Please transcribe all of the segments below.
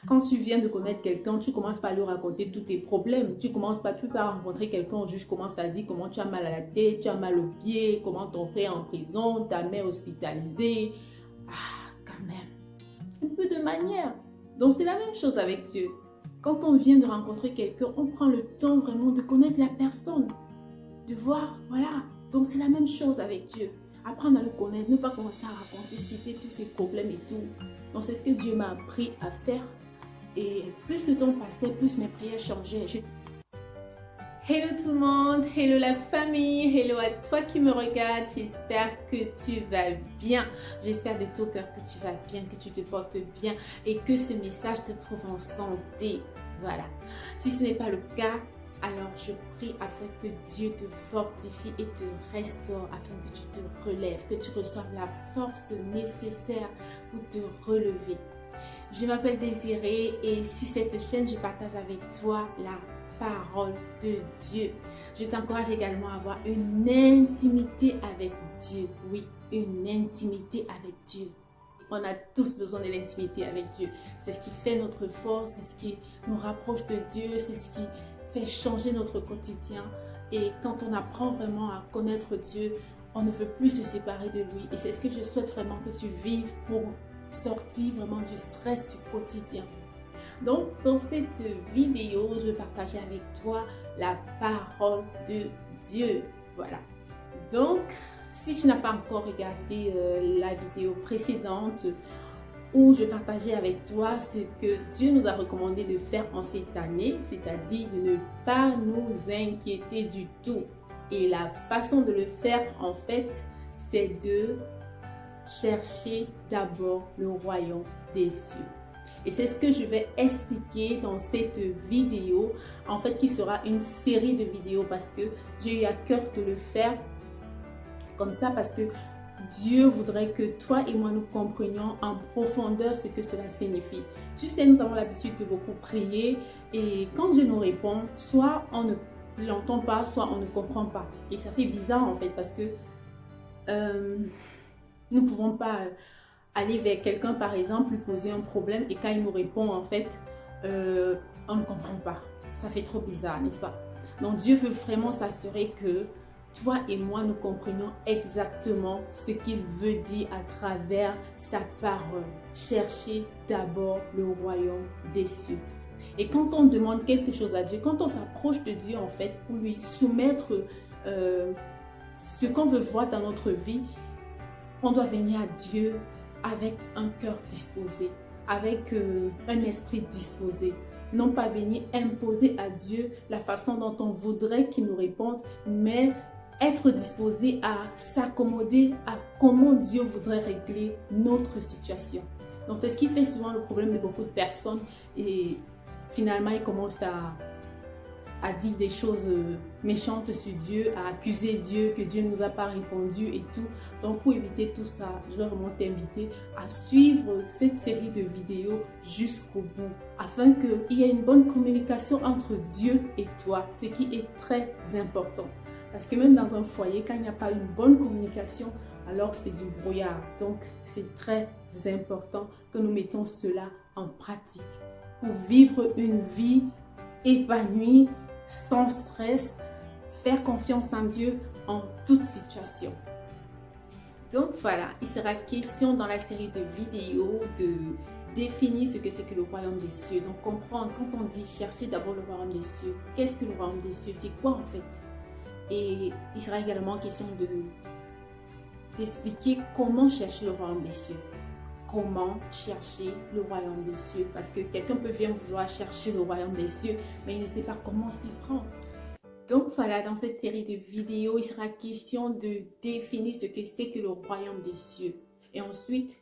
Quand tu viens de connaître quelqu'un, tu commences par lui raconter tous tes problèmes. Tu commences pas, tu peux rencontrer quelqu'un, au juge commence à dire comment tu as mal à la tête, tu as mal au pied, comment ton frère est en prison, ta mère hospitalisée. Ah, quand même, un peu de manière. Donc c'est la même chose avec Dieu. Quand on vient de rencontrer quelqu'un, on prend le temps vraiment de connaître la personne, de voir, voilà. Donc c'est la même chose avec Dieu. Apprendre à le connaître, ne pas commencer à raconter, citer tous ses problèmes et tout. Donc c'est ce que Dieu m'a appris à faire. Et plus le temps passait, plus mes prières changeaient. Hello tout le monde, hello la famille, hello à toi qui me regarde, j'espère que tu vas bien. J'espère de tout cœur que tu vas bien, que tu te portes bien et que ce message te trouve en santé. Voilà. Si ce n'est pas le cas, alors je prie afin que Dieu te fortifie et te restaure, afin que tu te relèves, que tu reçoives la force nécessaire pour te relever. Je m'appelle Désirée et sur cette chaîne, je partage avec toi la parole de Dieu. Je t'encourage également à avoir une intimité avec Dieu. Oui, une intimité avec Dieu. On a tous besoin de l'intimité avec Dieu. C'est ce qui fait notre force, c'est ce qui nous rapproche de Dieu, c'est ce qui fait changer notre quotidien. Et quand on apprend vraiment à connaître Dieu, on ne veut plus se séparer de lui. Et c'est ce que je souhaite vraiment que tu vives pour sortir vraiment du stress du quotidien. Donc, dans cette vidéo, je vais partager avec toi la parole de Dieu. Voilà. Donc, si tu n'as pas encore regardé la vidéo précédente où je partageais avec toi ce que Dieu nous a recommandé de faire en cette année, c'est-à-dire de ne pas nous inquiéter du tout. Et la façon de le faire, en fait, c'est de chercher d'abord le royaume des cieux. Et c'est ce que je vais expliquer dans cette vidéo, en fait, qui sera une série de vidéos parce que j'ai eu à cœur de le faire comme ça parce que Dieu voudrait que toi et moi nous comprenions en profondeur ce que cela signifie. Tu sais, nous avons l'habitude de beaucoup prier et quand Dieu nous répond, soit on ne l'entend pas, soit on ne comprend pas. Et ça fait bizarre en fait parce que nous ne pouvons pas aller vers quelqu'un par exemple, lui poser un problème et quand il nous répond en fait, on ne comprend pas. Ça fait trop bizarre, n'est-ce pas? Donc Dieu veut vraiment s'assurer que toi et moi nous comprenions exactement ce qu'il veut dire à travers sa parole. Cherchez d'abord le royaume des cieux. Et quand on demande quelque chose à Dieu, quand on s'approche de Dieu en fait pour lui soumettre ce qu'on veut voir dans notre vie, on doit venir à Dieu avec un cœur disposé, avec un esprit disposé. Non pas venir imposer à Dieu la façon dont on voudrait qu'il nous réponde, mais être disposé à s'accommoder à comment Dieu voudrait régler notre situation. Donc c'est ce qui fait souvent le problème de beaucoup de personnes et finalement ils commencent à dire des choses méchantes sur Dieu, à accuser Dieu, que Dieu ne nous a pas répondu et tout. Donc pour éviter tout ça, je vais vraiment t'inviter à suivre cette série de vidéos jusqu'au bout, afin qu'il y ait une bonne communication entre Dieu et toi, ce qui est très important. Parce que même dans un foyer, quand il n'y a pas une bonne communication, alors c'est du brouillard. Donc c'est très important que nous mettons cela en pratique pour vivre une vie épanouie, sans stress, faire confiance en Dieu en toute situation. Donc voilà, il sera question dans la série de vidéos de définir ce que c'est que le royaume des cieux. Donc comprendre, quand on dit chercher d'abord le royaume des cieux, qu'est-ce que le royaume des cieux? C'est quoi en fait? Et il sera également question d'expliquer comment chercher le royaume des cieux. Comment chercher le royaume des cieux. Parce que quelqu'un peut bien vouloir chercher le royaume des cieux, mais il ne sait pas comment s'y prendre. Donc voilà, dans cette série de vidéos, il sera question de définir ce que c'est que le royaume des cieux. Et ensuite,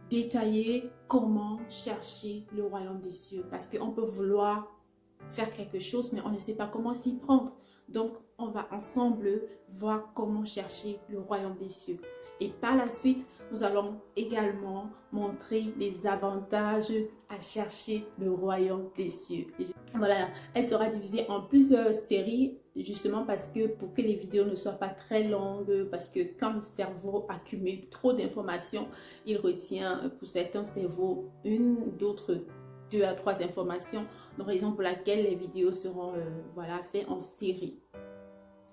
détailler comment chercher le royaume des cieux. Parce qu'on peut vouloir faire quelque chose, mais on ne sait pas comment s'y prendre. Donc, on va ensemble voir comment chercher le royaume des cieux. Et par la suite, nous allons également montrer les avantages à chercher le royaume des cieux. Voilà, elle sera divisée en plusieurs séries, justement parce que pour que les vidéos ne soient pas très longues, parce que quand le cerveau accumule trop d'informations, il retient pour certains cerveaux une, d'autres 2 à 3 informations, la raison pour laquelle les vidéos seront voilà, faites en série.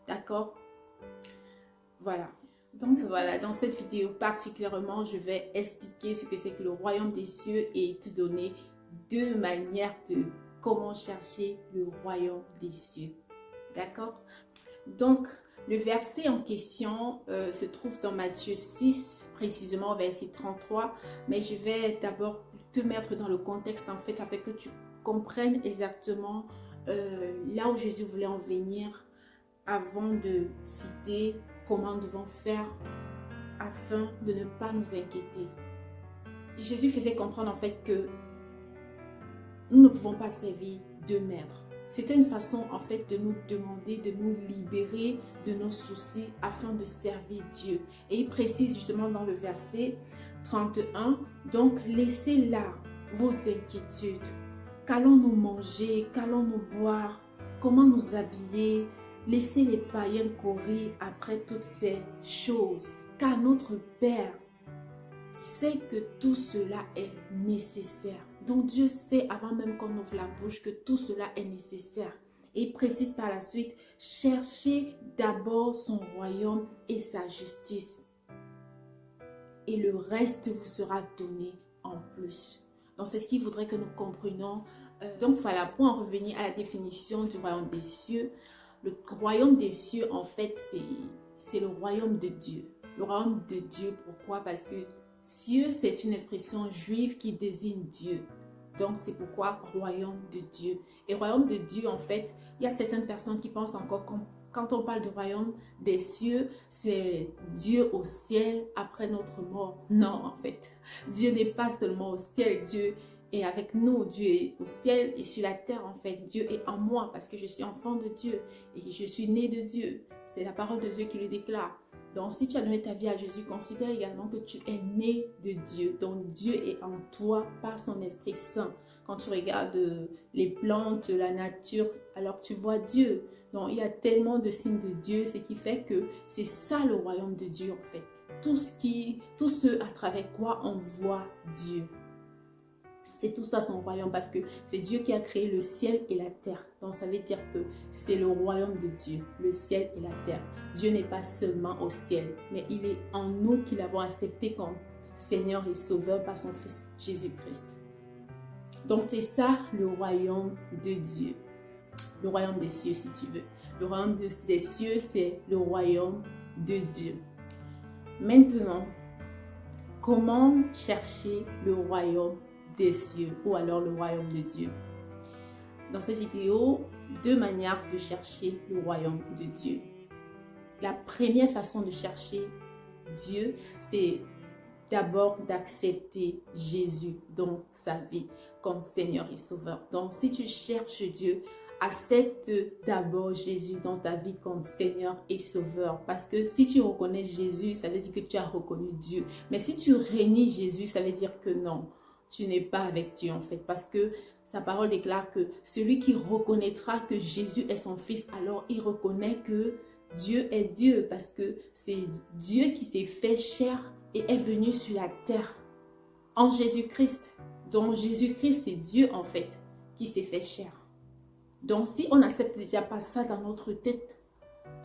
D'accord? Voilà. Donc voilà, dans cette vidéo particulièrement, je vais expliquer ce que c'est que le royaume des cieux et te donner 2 manières de comment chercher le royaume des cieux. D'accord? Donc, le verset en question se trouve dans Matthieu 6, précisément verset 33. Mais je vais d'abord te mettre dans le contexte, en fait, afin que tu comprennes exactement là où Jésus voulait en venir avant de citer comment nous devons faire afin de ne pas nous inquiéter. Jésus faisait comprendre en fait que nous ne pouvons pas servir 2 maîtres. C'était une façon en fait de nous demander, de nous libérer de nos soucis afin de servir Dieu. Et il précise justement dans le verset 31, donc laissez là vos inquiétudes. Qu'allons-nous manger? Qu'allons-nous boire? Comment nous habiller? Laissez les païens courir après toutes ces choses, car notre Père sait que tout cela est nécessaire. Donc Dieu sait avant même qu'on ouvre la bouche que tout cela est nécessaire. Et il précise par la suite, cherchez d'abord son royaume et sa justice. Et le reste vous sera donné en plus. Donc c'est ce qu'il voudrait que nous comprenions. Donc voilà, pour en revenir à la définition du royaume des cieux, le royaume des cieux, en fait, c'est le royaume de Dieu. Le royaume de Dieu, pourquoi? Parce que cieux, c'est une expression juive qui désigne Dieu. Donc, c'est pourquoi royaume de Dieu. Et royaume de Dieu, en fait, il y a certaines personnes qui pensent encore quand on parle du royaume des cieux, c'est Dieu au ciel après notre mort. Non, en fait, Dieu n'est pas seulement au ciel, Dieu est avec nous, Dieu est au ciel et sur la terre en fait. Dieu est en moi parce que je suis enfant de Dieu et je suis né de Dieu. C'est la parole de Dieu qui le déclare. Donc si tu as donné ta vie à Jésus, considère également que tu es né de Dieu. Donc Dieu est en toi par son Esprit Saint. Quand tu regardes les plantes, la nature, alors tu vois Dieu. Donc il y a tellement de signes de Dieu, ce qui fait que c'est ça le royaume de Dieu en fait. Tout ce à travers quoi on voit Dieu. C'est tout ça son royaume parce que c'est Dieu qui a créé le ciel et la terre. Donc ça veut dire que c'est le royaume de Dieu, le ciel et la terre. Dieu n'est pas seulement au ciel, mais il est en nous qui l'avons accepté comme Seigneur et Sauveur par son Fils Jésus-Christ. Donc c'est ça le royaume de Dieu. Le royaume des cieux si tu veux. Le royaume des cieux, c'est le royaume de Dieu. Maintenant, comment chercher le royaume des cieux ou alors le royaume de Dieu? Dans cette vidéo, 2 manières de chercher le royaume de Dieu. La première façon de chercher Dieu, c'est d'abord d'accepter Jésus dans sa vie comme Seigneur et Sauveur. Donc si tu cherches Dieu, accepte d'abord Jésus dans ta vie comme Seigneur et Sauveur. Parce que si tu reconnais Jésus, ça veut dire que tu as reconnu Dieu. Mais si tu renies Jésus, ça veut dire que non, tu n'es pas avec Dieu en fait. Parce que sa parole déclare que celui qui reconnaîtra que Jésus est son Fils, alors il reconnaît que Dieu est Dieu. Parce que c'est Dieu qui s'est fait chair et est venu sur la terre en Jésus-Christ. Donc Jésus-Christ, c'est Dieu en fait qui s'est fait chair. Donc, si on n'accepte déjà pas ça dans notre tête,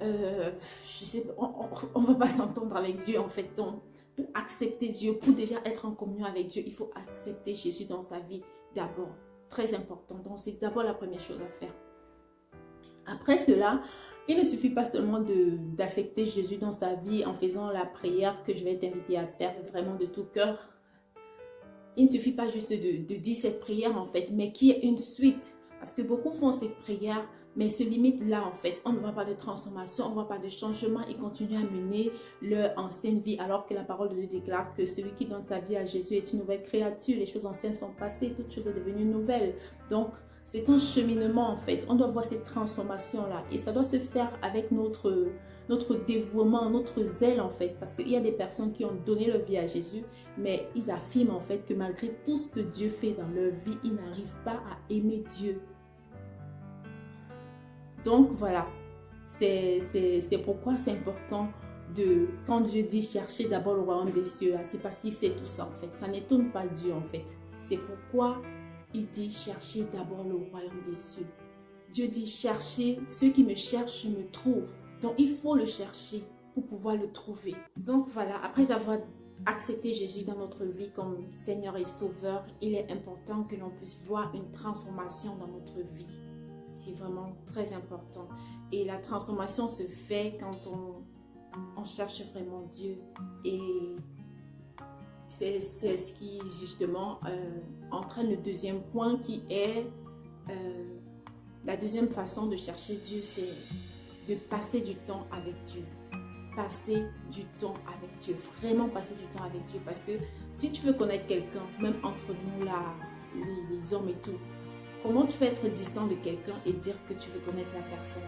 je sais, on ne va pas s'entendre avec Dieu en fait. Donc, pour accepter Dieu, pour déjà être en communion avec Dieu, il faut accepter Jésus dans sa vie d'abord. Très important. Donc, c'est d'abord la première chose à faire. Après cela, il ne suffit pas seulement d'accepter Jésus dans sa vie en faisant la prière que je vais t'inviter à faire vraiment de tout cœur. Il ne suffit pas juste de dire cette prière en fait, mais qu'il y ait une suite. Parce que beaucoup font cette prière, mais se limitent là en fait. On ne voit pas de transformation, on ne voit pas de changement et continuent à mener leur ancienne vie. Alors que la parole de Dieu déclare que celui qui donne sa vie à Jésus est une nouvelle créature. Les choses anciennes sont passées, toute chose est devenue nouvelle. Donc, c'est un cheminement en fait. On doit voir cette transformation-là. Et ça doit se faire avec notre dévouement, notre zèle en fait. Parce qu'il y a des personnes qui ont donné leur vie à Jésus, mais ils affirment en fait que malgré tout ce que Dieu fait dans leur vie, ils n'arrivent pas à aimer Dieu. Donc voilà, c'est pourquoi c'est important quand Dieu dit chercher d'abord le royaume des cieux, c'est parce qu'il sait tout ça en fait. Ça n'étonne pas Dieu en fait. C'est pourquoi il dit cherchez d'abord le royaume des cieux. Dieu dit cherchez, ceux qui me cherchent me trouvent. Donc il faut le chercher pour pouvoir le trouver. Donc voilà, après avoir accepté Jésus dans notre vie comme Seigneur et Sauveur, il est important que l'on puisse voir une transformation dans notre vie. C'est vraiment très important. Et la transformation se fait quand on cherche vraiment Dieu. Et c'est ce qui justement entraîne le deuxième point qui est la deuxième façon de chercher Dieu, c'est de passer du temps avec Dieu. Passer du temps avec Dieu, vraiment passer du temps avec Dieu, parce que si tu veux connaître quelqu'un, même entre nous là, les hommes et tout, comment tu peux être distant de quelqu'un et dire que tu veux connaître la personne?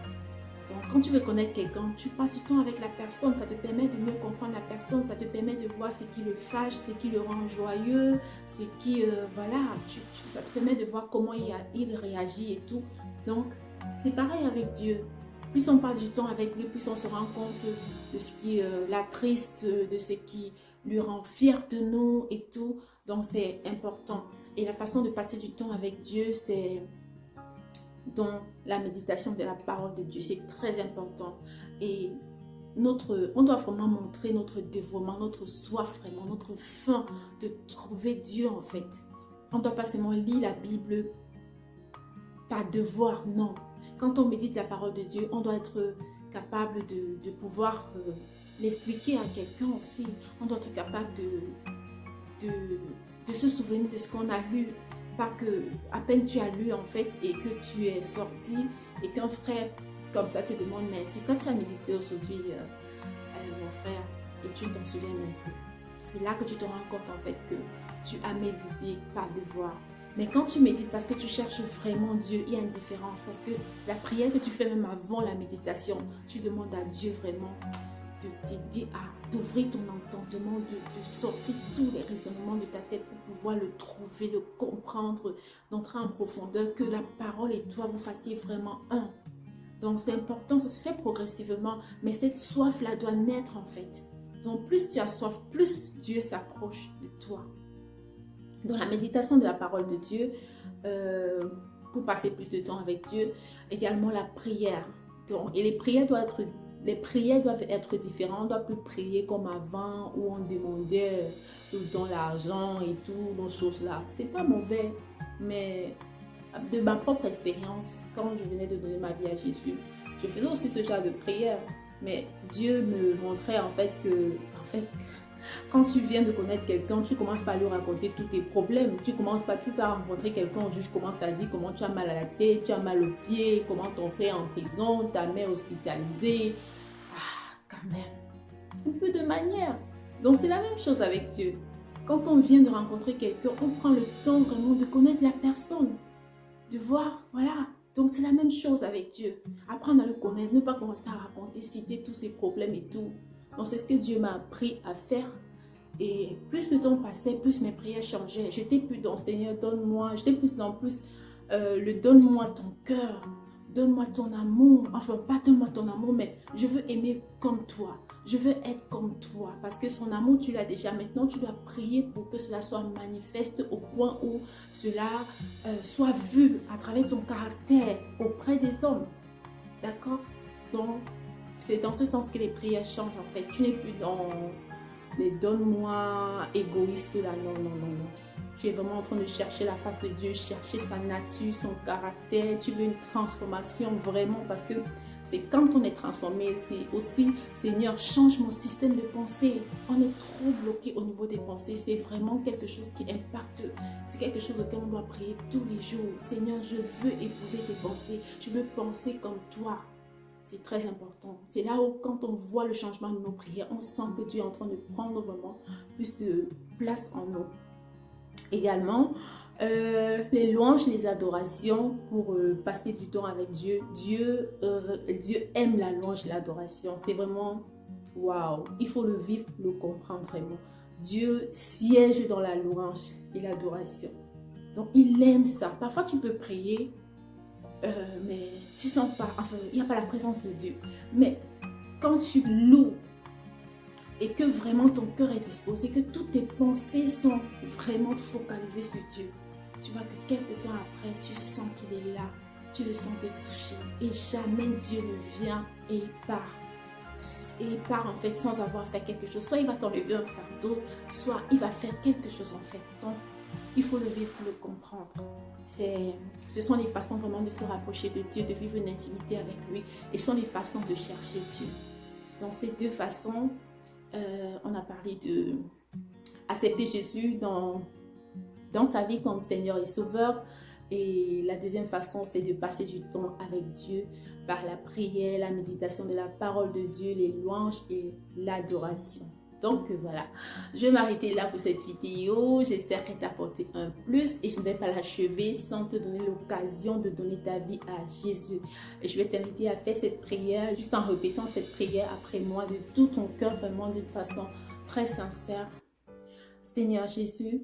Donc quand tu veux connaître quelqu'un, tu passes du temps avec la personne, ça te permet de mieux comprendre la personne, ça te permet de voir ce qui le fâche, ce qui le rend joyeux, ce qui, voilà, ça te permet de voir comment il réagit et tout. Donc c'est pareil avec Dieu. Plus on passe du temps avec lui, plus on se rend compte de ce qui l'attriste, de ce qui lui rend fier de nous et tout. Donc c'est important. Et la façon de passer du temps avec Dieu, c'est dans la méditation de la parole de Dieu. C'est très important. Et on doit vraiment montrer notre dévouement, notre soif vraiment, notre faim de trouver Dieu en fait. On ne doit pas seulement lire la Bible par devoir, non. Quand on médite la parole de Dieu, on doit être capable de pouvoir l'expliquer à quelqu'un aussi. On doit être capable de se souvenir de ce qu'on a lu. Pas que à peine tu as lu en fait et que tu es sorti et qu'un frère comme ça te demande merci. Quand tu as médité aujourd'hui, mon frère, et tu ne t'en souviens même plus. C'est là que tu te rends compte en fait que tu as médité par devoir. Mais quand tu médites parce que tu cherches vraiment Dieu, il y a une différence. Parce que la prière que tu fais même avant la méditation, tu demandes à Dieu vraiment d'ouvrir ton entendement, de sortir tous les raisonnements de ta tête pour pouvoir le trouver, le comprendre, d'entrer en profondeur, que la parole et toi, vous fassiez vraiment un. Donc c'est important, ça se fait progressivement, mais cette soif-là doit naître en fait. Donc plus tu as soif, plus Dieu s'approche de toi. Dans la méditation de la parole de Dieu, pour passer plus de temps avec Dieu, également la prière. Donc, et les prières doivent être différentes. On ne doit plus prier comme avant où on demandait tout le temps l'argent et tout, nos choses-là. Ce n'est pas mauvais, mais de ma propre expérience, quand je venais de donner ma vie à Jésus, je faisais aussi ce genre de prière. Mais Dieu me montrait en fait que, quand tu viens de connaître quelqu'un, tu commences par lui raconter tous tes problèmes. Tu commences pas par rencontrer quelqu'un, juste commence à dire comment tu as mal à la tête, tu as mal au pied, comment ton frère est en prison, ta mère hospitalisée. Ah, quand même. Un peu de manière. Donc c'est la même chose avec Dieu. Quand on vient de rencontrer quelqu'un, on prend le temps vraiment de connaître la personne. De voir, voilà. Donc c'est la même chose avec Dieu. Apprendre à le connaître, ne pas commencer à raconter, citer tous ses problèmes et tout. Donc c'est ce que Dieu m'a appris à faire. Et plus le temps passait, plus mes prières changeaient. J'étais plus dans Seigneur, donne-moi. J'étais plus dans le donne-moi ton cœur. Donne-moi ton amour. Enfin, pas donne-moi ton amour, mais je veux aimer comme toi. Je veux être comme toi. Parce que son amour, tu l'as déjà. Maintenant, tu dois prier pour que cela soit manifeste au point où cela soit vu à travers ton caractère auprès des hommes. D'accord? Donc, c'est dans ce sens que les prières changent en fait. Tu n'es plus dans les donne-moi égoïste là. Non, non, non, non. Tu es vraiment en train de chercher la face de Dieu, chercher sa nature, son caractère. Tu veux une transformation vraiment parce que c'est quand on est transformé, c'est aussi Seigneur, change mon système de pensée. On est trop bloqué au niveau des pensées. C'est vraiment quelque chose qui impacte. C'est quelque chose auquel on doit prier tous les jours. Seigneur, je veux épouser tes pensées. Je veux penser comme toi. C'est très important. C'est là où quand on voit le changement de nos prières, on sent que Dieu est en train de prendre vraiment plus de place en nous. Également, les louanges, les adorations pour passer du temps avec Dieu. Dieu aime la louange et l'adoration. C'est vraiment, waouh, il faut le vivre, le comprendre vraiment. Dieu siège dans la louange et l'adoration. Donc, il aime ça. Parfois, tu peux prier, mais tu sens pas, enfin, il n'y a pas la présence de Dieu. Mais quand tu loues et que vraiment ton cœur est disposé, que toutes tes pensées sont vraiment focalisées sur Dieu, tu vois que quelques temps après, tu sens qu'il est là, tu le sens te toucher. Et jamais Dieu ne vient et il part. Et il part en fait sans avoir fait quelque chose. Soit il va t'enlever un fardeau, soit il va faire quelque chose en fait. Donc, il faut le vivre pour le comprendre. Ce sont les façons vraiment de se rapprocher de Dieu, de vivre une intimité avec lui. Et ce sont les façons de chercher Dieu. Donc, ces deux façons, on a parlé de accepter Jésus dans ta vie comme Seigneur et Sauveur. Et la deuxième façon, c'est de passer du temps avec Dieu par la prière, la méditation de la parole de Dieu, les louanges et l'adoration. Donc voilà, je vais m'arrêter là pour cette vidéo. J'espère qu'elle t'a apporté un plus et je ne vais pas l'achever sans te donner l'occasion de donner ta vie à Jésus. Et je vais t'inviter à faire cette prière, juste en répétant cette prière après moi de tout ton cœur, vraiment d'une façon très sincère. Seigneur Jésus,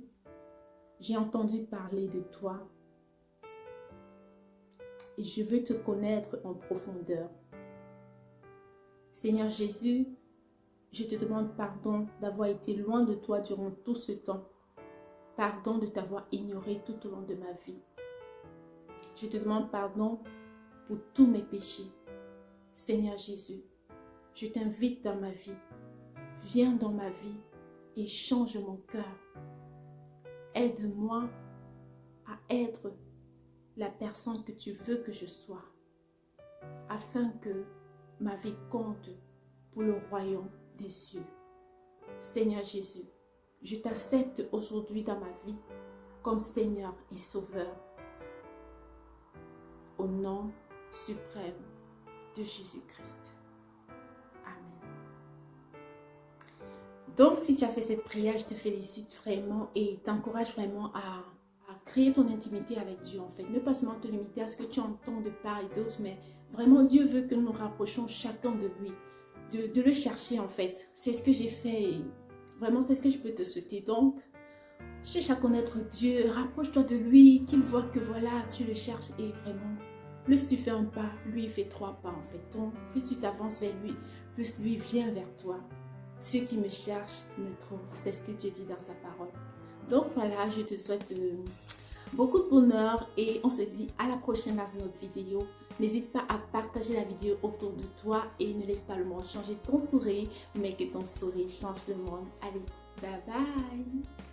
j'ai entendu parler de toi et je veux te connaître en profondeur. Seigneur Jésus, je te demande pardon d'avoir été loin de toi durant tout ce temps. Pardon de t'avoir ignoré tout au long de ma vie. Je te demande pardon pour tous mes péchés. Seigneur Jésus, je t'invite dans ma vie. Viens dans ma vie et change mon cœur. Aide-moi à être la personne que tu veux que je sois, afin que ma vie compte pour le royaume des cieux. Seigneur Jésus, je t'accepte aujourd'hui dans ma vie comme Seigneur et Sauveur. Au nom suprême de Jésus-Christ. Amen. Donc, si tu as fait cette prière, je te félicite vraiment et t'encourage vraiment à créer ton intimité avec Dieu en fait. Ne pas seulement te limiter à ce que tu entends de part et d'autre, mais vraiment Dieu veut que nous nous rapprochions chacun de lui, de le chercher en fait. C'est ce que j'ai fait et vraiment c'est ce que je peux te souhaiter. Donc, cherche à connaître Dieu, rapproche-toi de lui, qu'il voit que voilà, tu le cherches et vraiment, plus tu fais un pas, lui il fait 3 pas en fait. Donc, plus tu t'avances vers lui, plus lui vient vers toi. Ceux qui me cherchent me trouvent, c'est ce que Dieu dit dans sa parole. Donc voilà, je te souhaite beaucoup de bonheur et on se dit à la prochaine dans une autre vidéo. N'hésite pas à partager la vidéo autour de toi et ne laisse pas le monde changer ton sourire, mais que ton sourire change le monde. Allez, bye bye!